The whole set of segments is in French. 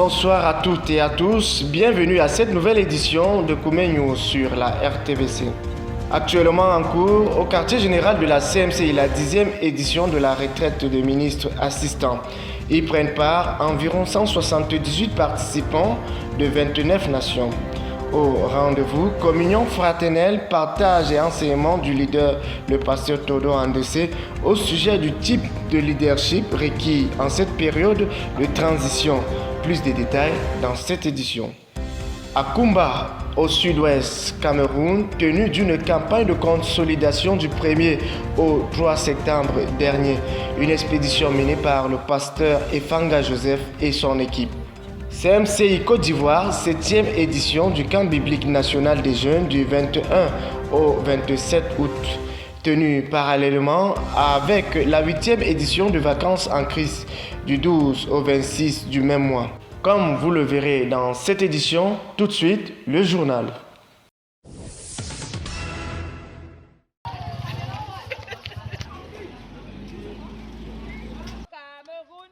Bonsoir à toutes et à tous, bienvenue à cette nouvelle édition de Koumé News sur la RTVC. Actuellement en cours au quartier général de la CMCI, la 10e édition de la retraite des ministres assistants. Y prennent part environ 178 participants de 29 nations. Au rendez-vous, communion fraternelle, partage et enseignement du leader, le pasteur Todo Andessé, au sujet du type de leadership requis en cette période de transition. Plus de détails dans cette édition. À Kumba, au sud-ouest Cameroun, tenue d'une campagne de consolidation du 1er au 3 septembre dernier, une expédition menée par le pasteur Efanga Joseph et son équipe. CMCI Côte d'Ivoire, 7e édition du camp biblique national des jeunes du 21 au 27 août, tenue parallèlement avec la 8e édition de vacances en Christ du 12 au 26 du même mois. Comme vous le verrez dans cette édition, tout de suite, le journal.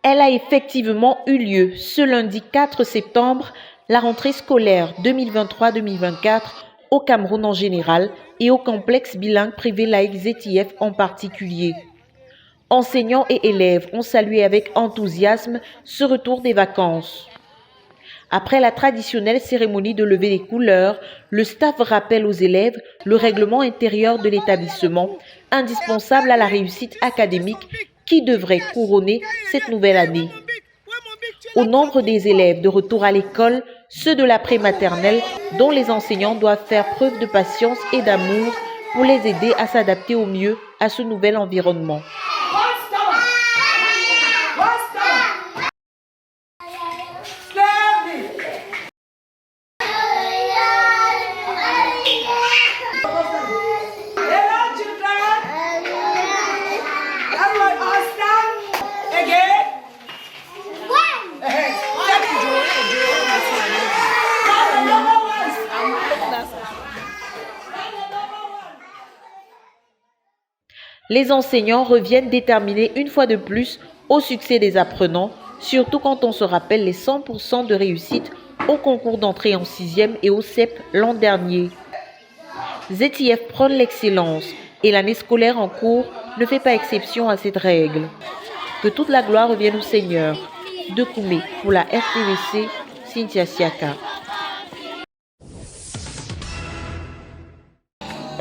Elle a effectivement eu lieu ce lundi 4 septembre, la rentrée scolaire 2023-2024 au Cameroun en général et au complexe bilingue privé laïque ZTF en particulier. Enseignants et élèves ont salué avec enthousiasme ce retour des vacances. Après la traditionnelle cérémonie de levée des couleurs, le staff rappelle aux élèves le règlement intérieur de l'établissement, indispensable à la réussite académique qui devrait couronner cette nouvelle année. Au nombre des élèves de retour à l'école, ceux de la prématernelle dont les enseignants doivent faire preuve de patience et d'amour pour les aider à s'adapter au mieux à ce nouvel environnement. Les enseignants reviennent déterminés une fois de plus au succès des apprenants, surtout quand on se rappelle les 100% de réussite au concours d'entrée en 6e et au CEP l'an dernier. ZTF prône l'excellence et l'année scolaire en cours ne fait pas exception à cette règle. Que toute la gloire revienne au Seigneur. De Koumé pour la RTVC, Cynthia Siaka.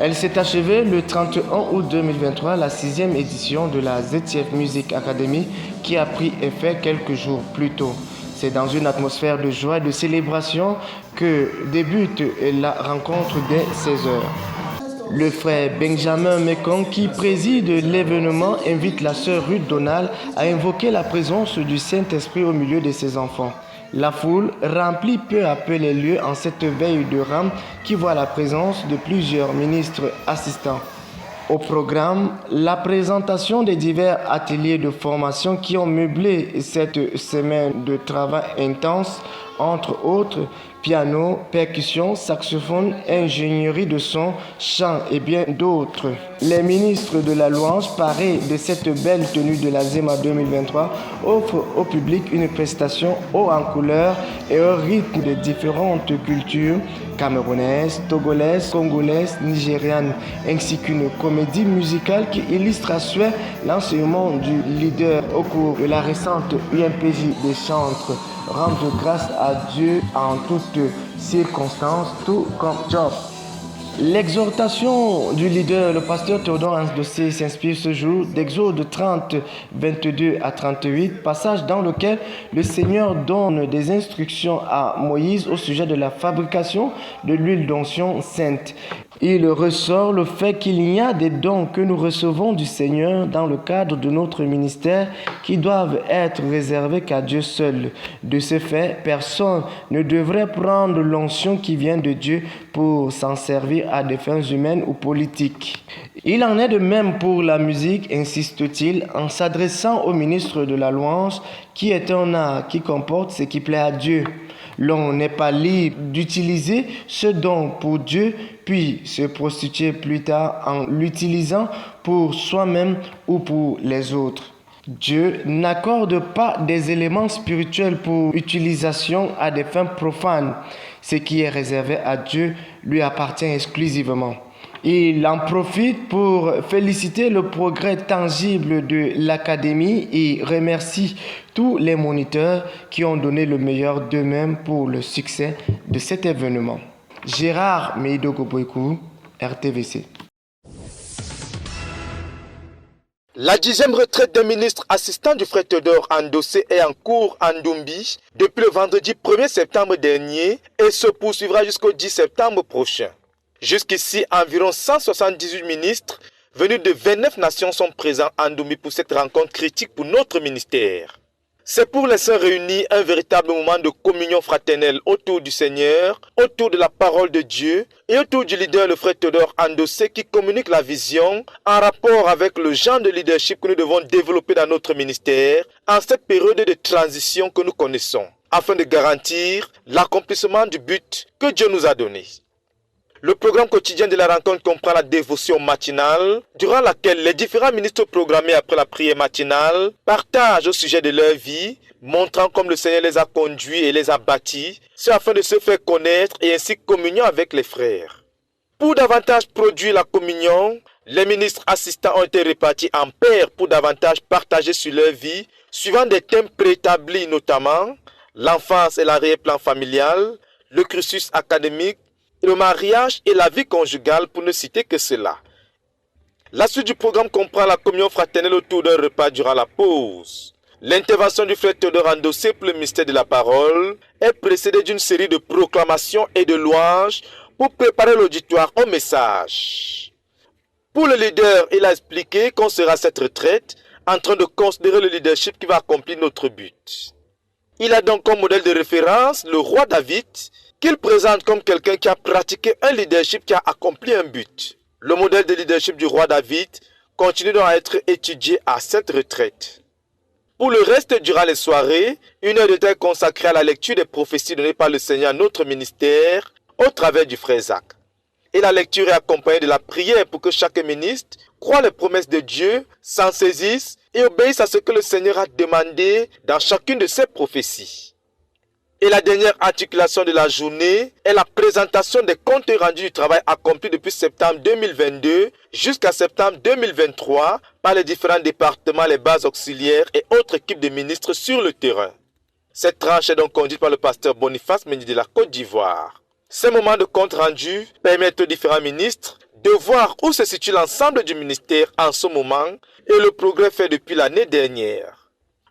Elle s'est achevée le 31 août 2023, la 6e édition de la ZTF Music Academy qui a pris effet quelques jours plus tôt. C'est dans une atmosphère de joie et de célébration que débute la rencontre dès 16h. Le frère Benjamin Mekong, qui préside l'événement, invite la sœur Ruth Donald à invoquer la présence du Saint-Esprit au milieu de ses enfants. La foule remplit peu à peu les lieux en cette veille de Rame qui voit la présence de plusieurs ministres assistants. Au programme, la présentation des divers ateliers de formation qui ont meublé cette semaine de travail intense, entre autres piano, percussion, saxophone, ingénierie de son, chant et bien d'autres. Les ministres de la louange, parés de cette belle tenue de la ZEMA 2023, offrent au public une prestation haut en couleur et au rythme de différentes cultures camerounaises, togolaises, congolaises, nigérianes, ainsi qu'une comédie musicale qui illustre à souhait l'enseignement du leader au cours de la récente UMPJ des chantres. Rendre grâce à Dieu en toutes circonstances, tout comme job. L'exhortation du leader, le pasteur Théodore Andessé, s'inspire ce jour d'Exode 30, 22 à 38, passage dans lequel le Seigneur donne des instructions à Moïse au sujet de la fabrication de l'huile d'onction sainte. Il ressort le fait qu'il y a des dons que nous recevons du Seigneur dans le cadre de notre ministère qui doivent être réservés qu'à Dieu seul. De ce fait, personne ne devrait prendre l'onction qui vient de Dieu pour s'en servir à des fins humaines ou politiques. Il en est de même pour la musique, insiste-t-il, en s'adressant au ministre de la louange, qui est un art qui comporte ce qui plaît à Dieu. L'on n'est pas libre d'utiliser ce don pour Dieu, puis se prostituer plus tard en l'utilisant pour soi-même ou pour les autres. Dieu n'accorde pas des éléments spirituels pour utilisation à des fins profanes. Ce qui est réservé à Dieu lui appartient exclusivement. Il en profite pour féliciter le progrès tangible de l'Académie et remercie tous les moniteurs qui ont donné le meilleur d'eux-mêmes pour le succès de cet événement. Gérard Meidogo-Boikou, RTVC. La 10e retraite d'un ministre assistant du frère Théodore Andossé est en cours en Ndumbi depuis le vendredi 1er septembre dernier et se poursuivra jusqu'au 10 septembre prochain. Jusqu'ici, environ 178 ministres venus de 29 nations sont présents en Ndumbi pour cette rencontre critique pour notre ministère. C'est pour les saints réunis un véritable moment de communion fraternelle autour du Seigneur, autour de la parole de Dieu et autour du leader, le frère Théodore Andossé, qui communique la vision en rapport avec le genre de leadership que nous devons développer dans notre ministère en cette période de transition que nous connaissons, afin de garantir l'accomplissement du but que Dieu nous a donné. Le programme quotidien de la rencontre comprend la dévotion matinale, durant laquelle les différents ministres programmés après la prière matinale partagent au sujet de leur vie, montrant comme le Seigneur les a conduits et les a bâtis, c'est afin de se faire connaître et ainsi communion avec les frères. Pour davantage produire la communion, les ministres assistants ont été répartis en paires pour davantage partager sur leur vie, suivant des thèmes préétablis notamment l'enfance et l'arrière-plan familial, le cursus académique, le mariage et la vie conjugale pour ne citer que cela. La suite du programme comprend la communion fraternelle autour d'un repas durant la pause. L'intervention du frère Théodore Andossé pour le mystère de la parole est précédée d'une série de proclamations et de louanges pour préparer l'auditoire au message. Pour le leader, il a expliqué qu'on sera à cette retraite en train de considérer le leadership qui va accomplir notre but. Il a donc comme modèle de référence le roi David, qu'il présente comme quelqu'un qui a pratiqué un leadership qui a accompli un but. Le modèle de leadership du roi David continue donc à être étudié à cette retraite. Pour le reste, durant les soirées, une heure de temps est consacrée à la lecture des prophéties données par le Seigneur à notre ministère au travers du frère Zach. Et la lecture est accompagnée de la prière pour que chaque ministre croie les promesses de Dieu, s'en saisisse et obéisse à ce que le Seigneur a demandé dans chacune de ses prophéties. Et la dernière articulation de la journée est la présentation des comptes rendus du travail accompli depuis septembre 2022 jusqu'à septembre 2023 par les différents départements, les bases auxiliaires et autres équipes de ministres sur le terrain. Cette tranche est donc conduite par le pasteur Boniface Mendy de la Côte d'Ivoire. Ces moments de compte rendu permettent aux différents ministres de voir où se situe l'ensemble du ministère en ce moment et le progrès fait depuis l'année dernière.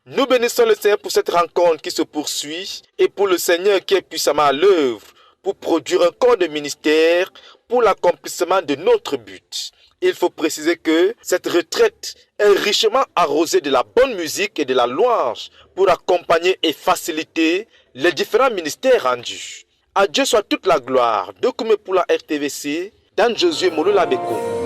Nous bénissons le Seigneur pour cette rencontre qui se poursuit et pour le Seigneur qui est puissamment à l'œuvre pour produire un corps de ministère pour l'accomplissement de notre but. Il faut préciser que cette retraite est richement arrosée de la bonne musique et de la louange pour accompagner et faciliter les différents ministères rendus. À Dieu soit toute la gloire. De Koumé pour la RTVC, Dan Josué Molola Beko.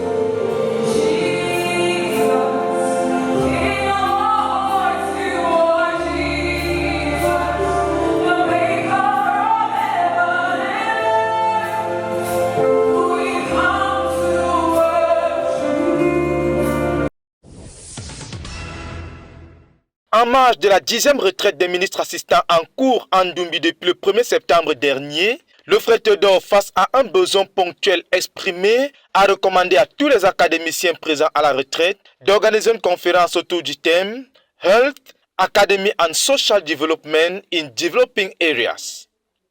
En marge de la 10e retraite des ministres assistants en cours en Ndumbi depuis le 1er septembre dernier, le frère Théodore, face à un besoin ponctuel exprimé, a recommandé à tous les académiciens présents à la retraite d'organiser une conférence autour du thème Health, Academy and Social Development in Developing Areas.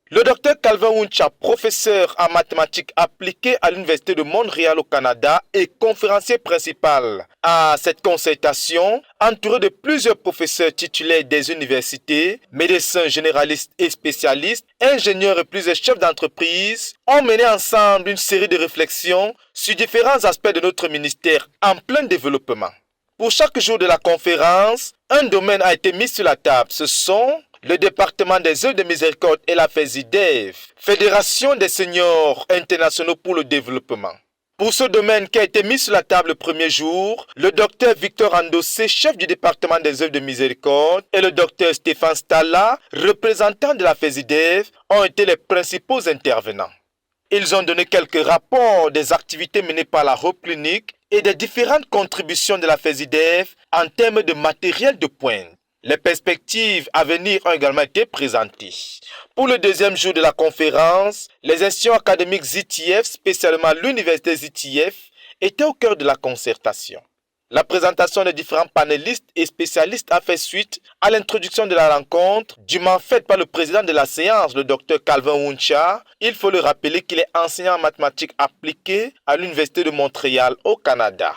Le docteur Calvin Wuncha, professeur en mathématiques appliquées à l'Université de Montréal au Canada et conférencier principal à cette concertation, entouré de plusieurs professeurs titulaires des universités, médecins généralistes et spécialistes, ingénieurs et plusieurs chefs d'entreprise, ont mené ensemble une série de réflexions sur différents aspects de notre ministère en plein développement. Pour chaque jour de la conférence, un domaine a été mis sur la table. Ce sont le département des œuvres de miséricorde et la FESIDEV, Fédération des seniors internationaux pour le développement. Pour ce domaine qui a été mis sur la table le premier jour, le docteur Victor Andossé, chef du département des œuvres de miséricorde, et le docteur Stéphane Stalla, représentant de la FESIDEV, ont été les principaux intervenants. Ils ont donné quelques rapports des activités menées par la Clinique et des différentes contributions de la FESIDEF en termes de matériel de pointe. Les perspectives à venir ont également été présentées. Pour le deuxième jour de la conférence, les institutions académiques ZITIF, spécialement l'université ZITIF, étaient au cœur de la concertation. La présentation des différents panélistes et spécialistes a fait suite à l'introduction de la rencontre, dûment faite par le président de la séance, le Dr Calvin Wuncha. Il faut le rappeler qu'il est enseignant en mathématiques appliquées à l'Université de Montréal au Canada.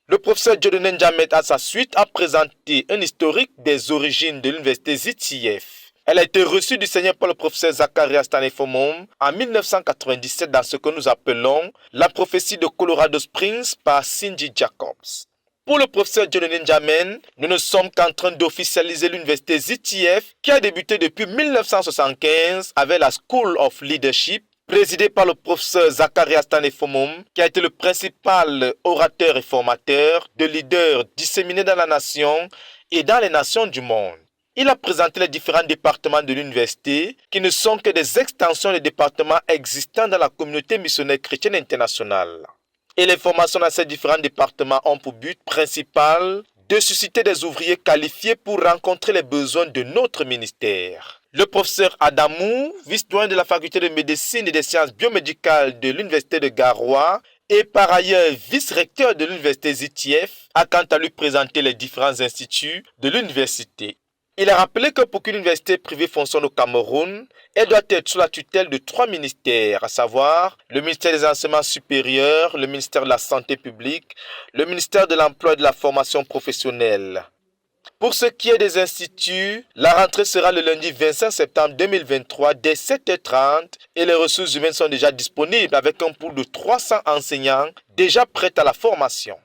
Le professeur Dieudonné Ndiamet, à sa suite, a présenté un historique des origines de l'université ZITIF. Elle a été reçue du Seigneur par le professeur Zacharias Stanefomom en 1997 dans ce que nous appelons la prophétie de Colorado Springs par Cindy Jacobs. Pour le professeur Dieudonné Ndiamet, nous ne sommes qu'en train d'officialiser l'université ZITIF qui a débuté depuis 1975 avec la School of Leadership, présidée par le professeur Zacharias Stanefomom, qui a été le principal orateur et formateur de leaders disséminés dans la nation et dans les nations du monde. Il a présenté les différents départements de l'université qui ne sont que des extensions des départements existants dans la communauté missionnaire chrétienne internationale. Et les formations dans ces différents départements ont pour but principal de susciter des ouvriers qualifiés pour rencontrer les besoins de notre ministère. Le professeur Adamou, vice-doyen de la faculté de médecine et des sciences biomédicales de l'université de Garoua et par ailleurs vice-recteur de l'université ZITIF, a quant à lui présenté les différents instituts de l'université. Il a rappelé que pour qu'une université privée fonctionne au Cameroun, elle doit être sous la tutelle de 3 ministères, à savoir le ministère des enseignements supérieurs, le ministère de la santé publique, le ministère de l'emploi et de la formation professionnelle. Pour ce qui est des instituts, la rentrée sera le lundi 25 septembre 2023 dès 7h30 et les ressources humaines sont déjà disponibles avec un pool de 300 enseignants déjà prêts à la formation.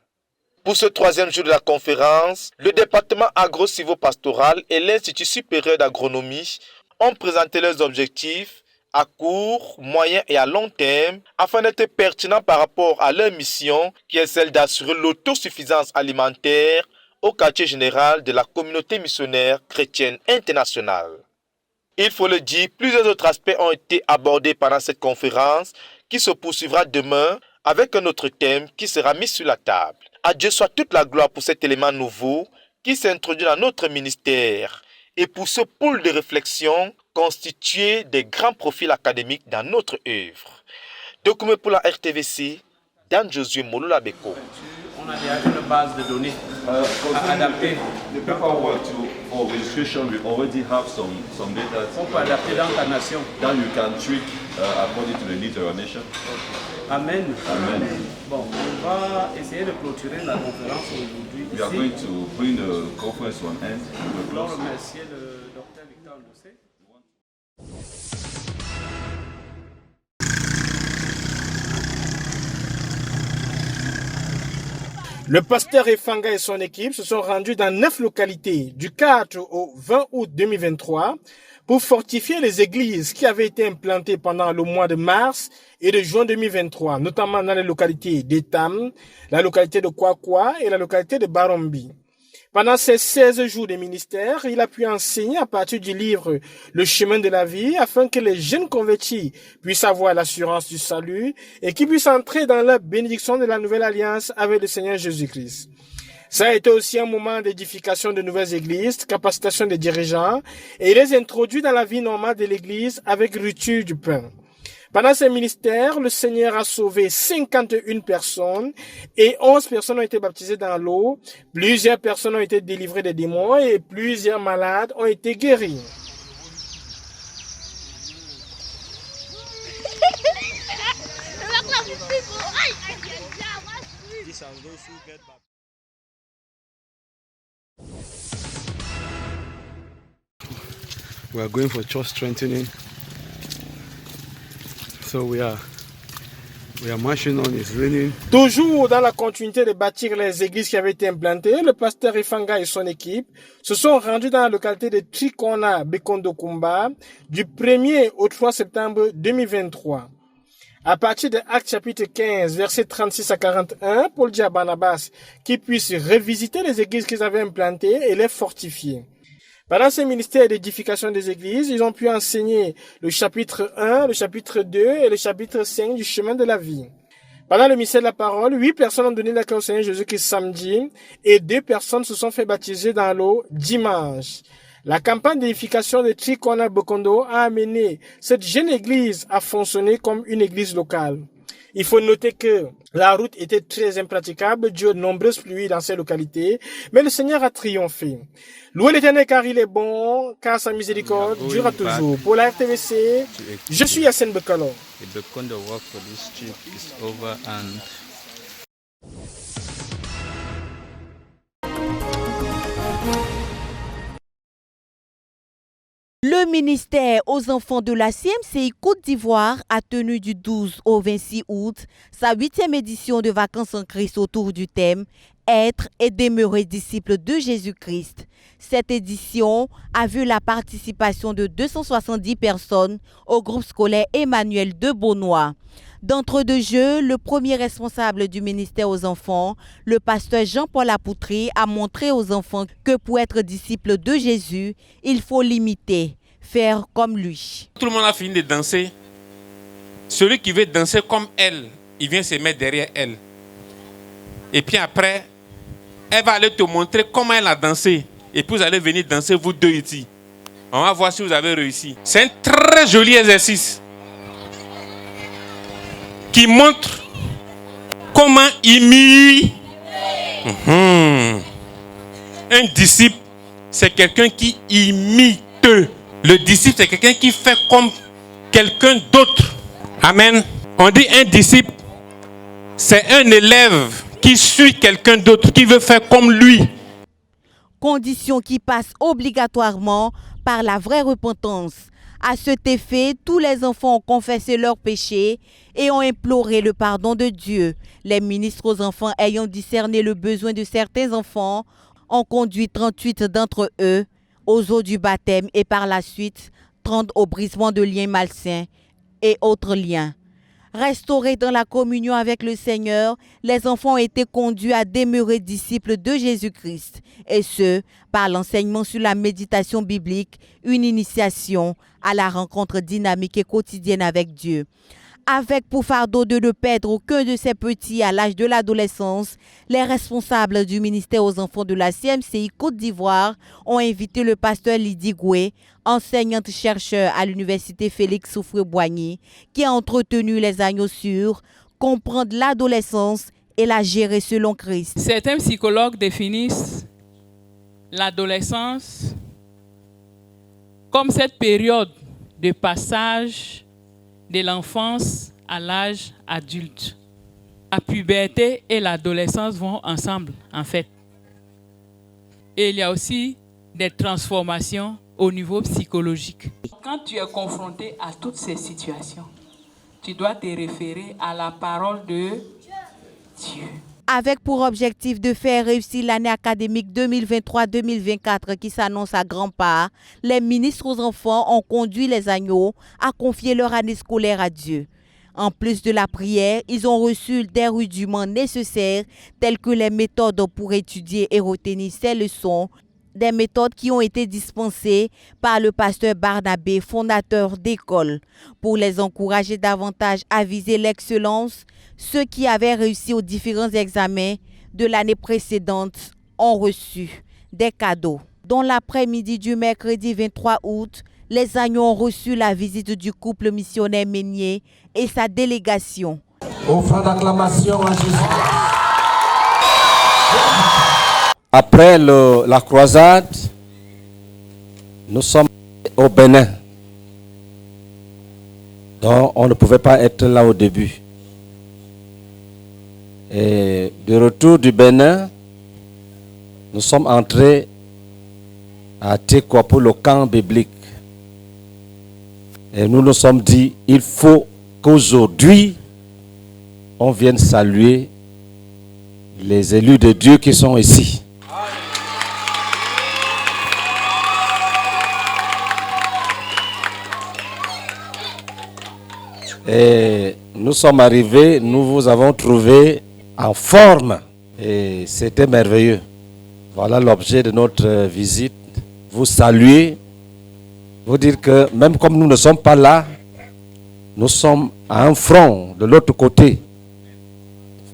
Pour ce troisième jour de la conférence, le département agro-silvopastoral et l'Institut supérieur d'agronomie ont présenté leurs objectifs à court, moyen et à long terme afin d'être pertinents par rapport à leur mission qui est celle d'assurer l'autosuffisance alimentaire au quartier général de la communauté missionnaire chrétienne internationale. Il faut le dire, plusieurs autres aspects ont été abordés pendant cette conférence qui se poursuivra demain avec un autre thème qui sera mis sur la table. À Dieu soit toute la gloire pour cet élément nouveau qui s'introduit dans notre ministère et pour ce pôle de réflexion constitué des grands profils académiques dans notre œuvre. Document pour la RTVC, Dan Josué Molola Beko. On a déjà une base de données à adapter. The paperwork for registration, we already have some data. On peut adapter dans ta nation. That you can tweak according to the needs of your nation. Amen. Amen. Bon, on va essayer de clôturer la conférence aujourd'hui. We are going to bring the conference to an end. Je voulais remercier le docteur Victor Ndossé. Le pasteur Efanga et son équipe se sont rendus dans 9 localités du 4 au 20 août 2023 pour fortifier les églises qui avaient été implantées pendant le mois de mars et de juin 2023, notamment dans les localités d'Etam, la localité de Kwakwa et la localité de Barombi. Pendant ces 16 jours de ministère, il a pu enseigner à partir du livre Le chemin de la vie afin que les jeunes convertis puissent avoir l'assurance du salut et qu'ils puissent entrer dans la bénédiction de la nouvelle alliance avec le Seigneur Jésus-Christ. Ça a été aussi un moment d'édification de nouvelles églises, capacitation des dirigeants et il les introduit dans la vie normale de l'église avec rupture du pain. Pendant ces ministères, le Seigneur a sauvé 51 personnes et 11 personnes ont été baptisées dans l'eau, plusieurs personnes ont été délivrées des démons et plusieurs malades ont été guéris. We are going for church strengthening. So we are marching on, it's raining. Toujours dans la continuité de bâtir les églises qui avaient été implantées, le pasteur Ifanga et son équipe se sont rendus dans la localité de Trikona Bekondokumba du 1er au 3 septembre 2023. À partir de Actes chapitre 15, versets 36 à 41, Paul dit à Barnabas qu'ils puissent revisiter les églises qu'ils avaient implantées et les fortifier. Pendant ces ministères d'édification des églises, ils ont pu enseigner le chapitre 1, le chapitre 2 et le chapitre 5 du chemin de la vie. Pendant le mystère de la parole, 8 personnes ont donné la cœur au Seigneur Jésus-Christ samedi et 2 personnes se sont fait baptiser dans l'eau dimanche. La campagne d'édification de Trikona Bokondo a amené cette jeune église à fonctionner comme une église locale. Il faut noter que la route était très impraticable dû aux nombreuses pluies dans ces localités, mais le Seigneur a triomphé. Louez l'Éternel car il est bon, car sa miséricorde durera toujours. Pour la RTVC, je suis Yassine Bekalo. The Bokondo work for this trip is over and le ministère aux enfants de la CMCI Côte d'Ivoire a tenu du 12 au 26 août sa 8e édition de Vacances en Christ autour du thème « Être et demeurer disciples de Jésus-Christ ». Cette édition a vu la participation de 270 personnes au groupe scolaire Emmanuel de Beaunois. D'entre deux jeux, le premier responsable du ministère aux enfants, le pasteur Jean-Paul Apoutry, a montré aux enfants que pour être disciple de Jésus, il faut l'imiter, faire comme lui. Tout le monde a fini de danser. Celui qui veut danser comme elle, il vient se mettre derrière elle. Et puis après, elle va aller te montrer comment elle a dansé. Et puis vous allez venir danser vous deux ici. On va voir si vous avez réussi. C'est un très joli exercice qui montre comment imiter. Un disciple, c'est quelqu'un qui imite. Le disciple, c'est quelqu'un qui fait comme quelqu'un d'autre. Amen. On dit un disciple, c'est un élève qui suit quelqu'un d'autre, qui veut faire comme lui. Condition qui passe obligatoirement par la vraie repentance. À cet effet, tous les enfants ont confessé leurs péchés et ont imploré le pardon de Dieu. Les ministres aux enfants ayant discerné le besoin de certains enfants ont conduit 38 d'entre eux aux eaux du baptême et par la suite 30 au brisement de liens malsains et autres liens. Restaurés dans la communion avec le Seigneur, les enfants ont été conduits à demeurer disciples de Jésus-Christ, et ce, par l'enseignement sur la méditation biblique, une initiation à la rencontre dynamique et quotidienne avec Dieu. Avec pour fardeau de ne perdre aucun de ces petits à l'âge de l'adolescence, les responsables du ministère aux enfants de la CMCI Côte d'Ivoire ont invité le pasteur Lydie Goué, enseignante-chercheur à l'université Félix Houphouët-Boigny, qui a entretenu les agneaux sur comprendre l'adolescence et la gérer selon Christ. Certains psychologues définissent l'adolescence comme cette période de passage de l'enfance à l'âge adulte. La puberté et l'adolescence vont ensemble, en fait. Et il y a aussi des transformations au niveau psychologique. Quand tu es confronté à toutes ces situations, tu dois te référer à la parole de Dieu. Avec pour objectif de faire réussir l'année académique 2023-2024 qui s'annonce à grands pas, les ministres aux enfants ont conduit les agneaux à confier leur année scolaire à Dieu. En plus de la prière, ils ont reçu des rudiments nécessaires tels que les méthodes pour étudier et retenir ces leçons, des méthodes qui ont été dispensées par le pasteur Barnabé, fondateur d'école. Pour les encourager davantage à viser l'excellence, ceux qui avaient réussi aux différents examens de l'année précédente ont reçu des cadeaux. Dans l'après-midi du mercredi 23 août, les agneaux ont reçu la visite du couple missionnaire Meunier et sa délégation. Offrant d'acclamation à Jésus. Après la croisade, nous sommes au Bénin. Donc on ne pouvait pas être là au début. Et de retour du Bénin, nous sommes entrés à Tekwa pour le camp biblique. Et nous nous sommes dit, il faut qu'aujourd'hui, on vienne saluer les élus de Dieu qui sont ici. Et nous sommes arrivés, nous vous avons trouvé en forme et c'était merveilleux. Voilà l'objet de notre visite. vous saluer, vous dire que même comme nous ne sommes pas là, nous sommes à un front de l'autre côté.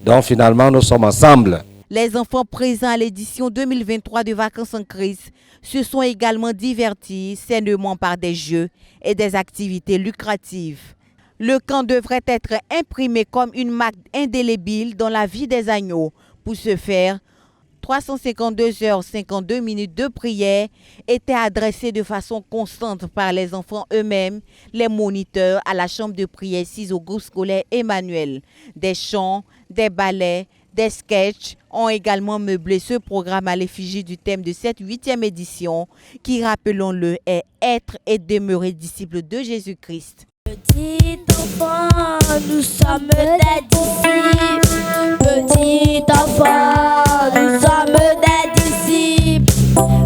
Donc finalement, nous sommes ensemble. Les enfants présents à l'édition 2023 de Vacances en Christ se sont également divertis sainement par des jeux et des activités lucratives. Le camp devrait être imprimé comme une marque indélébile dans la vie des agneaux. Pour ce faire, 352h52 de prière étaient adressées de façon constante par les enfants eux-mêmes, les moniteurs à la chambre de prière 6 au groupe scolaire Emmanuel. Des chants, des ballets, des sketchs ont également meublé ce programme à l'effigie du thème de cette 8e édition qui, rappelons-le, est être et demeurer disciples de Jésus-Christ. Petit enfant, nous sommes des disciples. Petit enfant, nous sommes des disciples.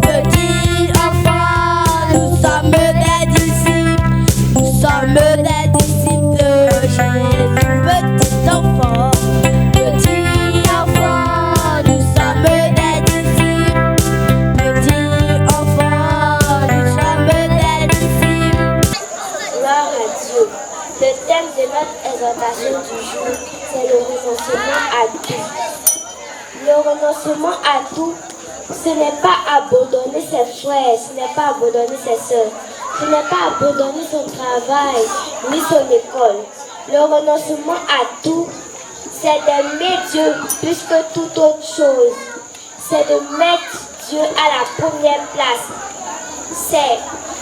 Petit enfant, nous sommes des disciples. Nous sommes des disciples de Jésus. Petit enfant, nous sommes des disciples. Petit enfant, nous sommes des disciples. Gloire à Dieu. Le thème de notre exhortation du jour, c'est le renoncement à tout. Le renoncement à tout, ce n'est pas abandonner ses frères, ce n'est pas abandonner ses soeurs, ce n'est pas abandonner son travail, ni son école. Le renoncement à tout, c'est d'aimer Dieu plus que toute autre chose. C'est de mettre Dieu à la première place. C'est,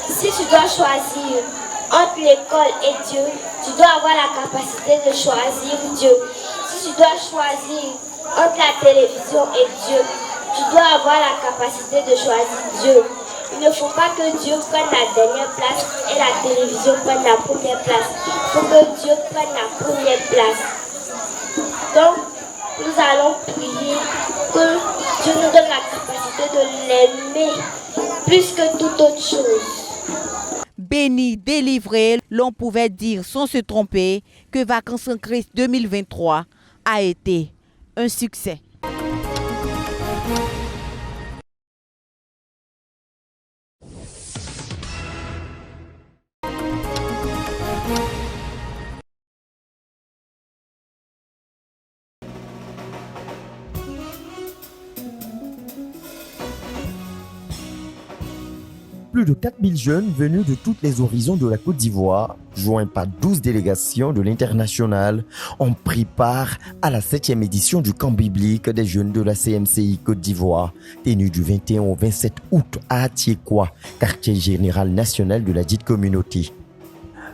si tu dois choisir entre l'école et Dieu, tu dois avoir la capacité de choisir Dieu. Si tu dois choisir entre la télévision et Dieu, tu dois avoir la capacité de choisir Dieu. Il ne faut pas que Dieu prenne la dernière place et la télévision prenne la première place. Il faut que Dieu prenne la première place. Donc, nous allons prier que Dieu nous donne la capacité de l'aimer plus que toute autre chose. Béni, délivré, l'on pouvait dire sans se tromper que Vacances en Christ 2023 a été un succès. Plus de 4000 jeunes venus de tous les horizons de la Côte d'Ivoire, joints par 12 délégations de l'international, ont pris part à la 7e édition du camp biblique des jeunes de la CMCI Côte d'Ivoire, tenu du 21 au 27 août à Atiekwa, quartier général national de la dite communauté.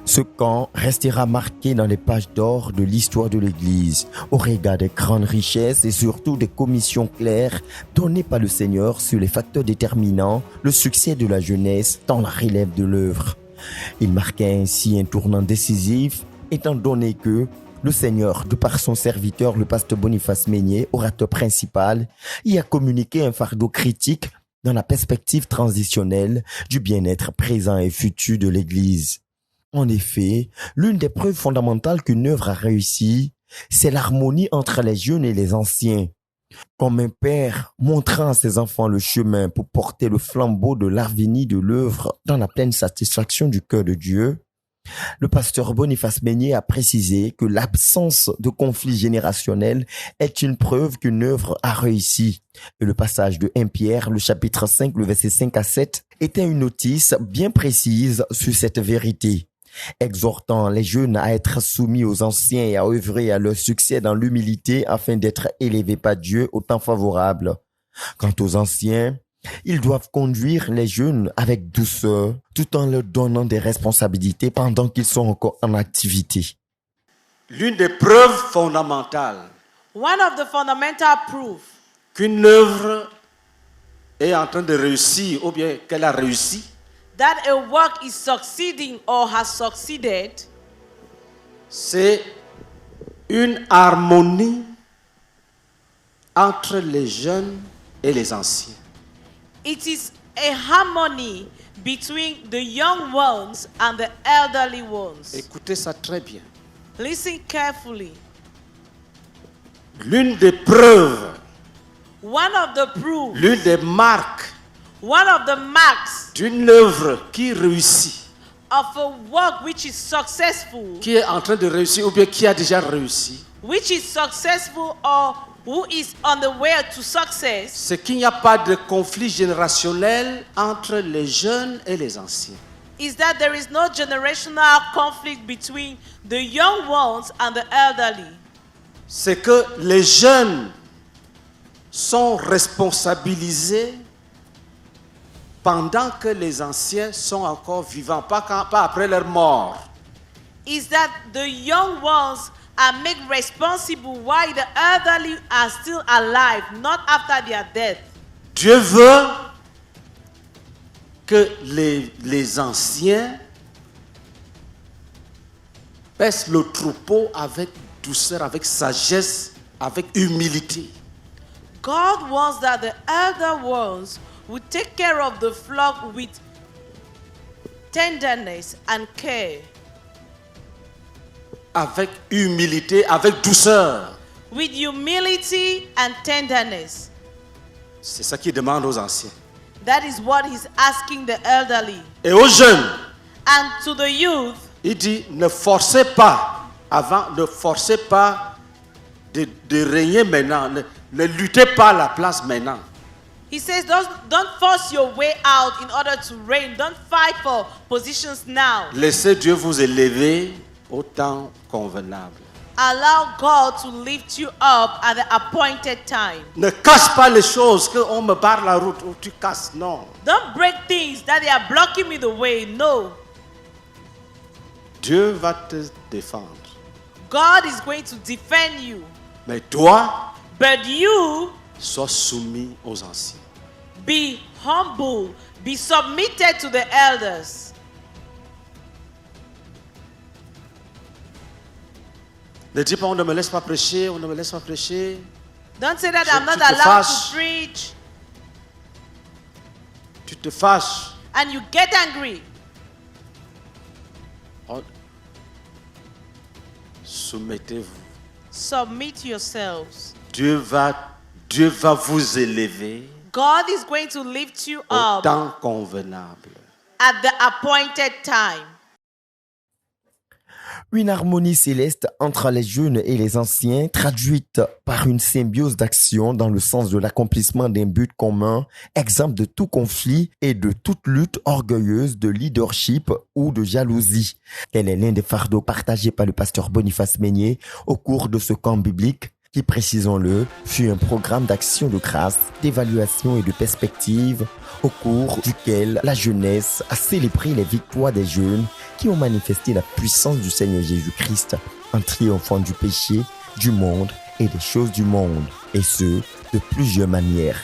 Ce camp restera marqué dans les pages d'or de l'histoire de l'Église, au regard des grandes richesses et surtout des commissions claires données par le Seigneur sur les facteurs déterminant le succès de la jeunesse dans la relève de l'œuvre. Il marquait ainsi un tournant décisif, étant donné que le Seigneur, de par son serviteur, le pasteur Boniface Meignet, orateur principal, y a communiqué un fardeau critique dans la perspective transitionnelle du bien-être présent et futur de l'Église. En effet, l'une des preuves fondamentales qu'une œuvre a réussi, c'est l'harmonie entre les jeunes et les anciens. Comme un père montrant à ses enfants le chemin pour porter le flambeau de l'avenir de l'œuvre dans la pleine satisfaction du cœur de Dieu, le pasteur Boniface Meignet a précisé que l'absence de conflit générationnel est une preuve qu'une œuvre a réussi. Et le passage de 1 Pierre, le chapitre 5, le verset 5 à 7, était une notice bien précise sur cette vérité, exhortant les jeunes à être soumis aux anciens et à œuvrer à leur succès dans l'humilité afin d'être élevés par Dieu au temps favorable. Quant aux anciens, ils doivent conduire les jeunes avec douceur, tout en leur donnant des responsabilités pendant qu'ils sont encore en activité. L'une des preuves fondamentales qu'une œuvre est en train de réussir ou bien qu'elle a réussi, that a work is succeeding or has succeeded, c'est une harmonie entre les jeunes et les anciens. It is a harmony between the young ones and the elderly ones. Écoutez ça très bien. Listen carefully. L'une des preuves, one of the proofs, l'une des marques one of the marks d'une œuvre qui réussit, of a work which is successful, qui est en train de réussir ou bien qui a déjà réussi, which is successful or who is on the way to success, c'est qu'il n'y a pas de conflit générationnel entre les jeunes et les anciens. is that there is no generational conflict between the young ones and the elderly. C'est que les jeunes sont responsabilisés pendant que les anciens sont encore vivants, pas après leur mort. Is that the young ones are made responsible while the elderly are still alive, not after their death. Dieu veut que les anciens paissent le troupeau avec douceur, avec sagesse, avec humilité. God wants that the elder ones would take care of the flock with tenderness and care. Avec humilité, avec douceur. With humility and tenderness. C'est ça qu'il demande aux anciens. That is what he's asking the elderly. Et aux jeunes, And to the youth, il dit, ne forcez pas de régner maintenant. Ne luttez pas à la place maintenant. he says, don't force your way out in order to reign. Don't fight for positions now. Laissez Dieu vous élever au temps convenable. Allow God to lift you up at the appointed time. Ne casse pas les choses, qu'on me barre la route, ou tu casses, non. Don't break things that they are blocking me the way. No. Dieu va te défendre. God is going to defend you. Mais toi, But you sois soumis aux anciens. be humble. Be submitted to the elders. Ne dis pas, on ne me laisse pas prêcher, on ne me laisse pas prêcher. Don't say that I'm not Tu te allowed fâches. to preach. Tu te fâches. And you get angry. Soumettez-vous. Submit yourselves. Dieu va vous élever God is going to lift you au up temps convenable. at the appointed time. Une harmonie céleste entre les jeunes et les anciens, traduite par une symbiose d'action dans le sens de l'accomplissement d'un but commun, exemple de tout conflit et de toute lutte orgueilleuse de leadership ou de jalousie. Tel est l'un des fardeaux partagés par le pasteur Boniface Meignier au cours de ce camp biblique, qui, précisons-le, fut un programme d'action de grâce, d'évaluation et de perspective, au cours duquel la jeunesse a célébré les victoires des jeunes qui ont manifesté la puissance du Seigneur Jésus-Christ en triomphant du péché, du monde et des choses du monde, et ce, de plusieurs manières.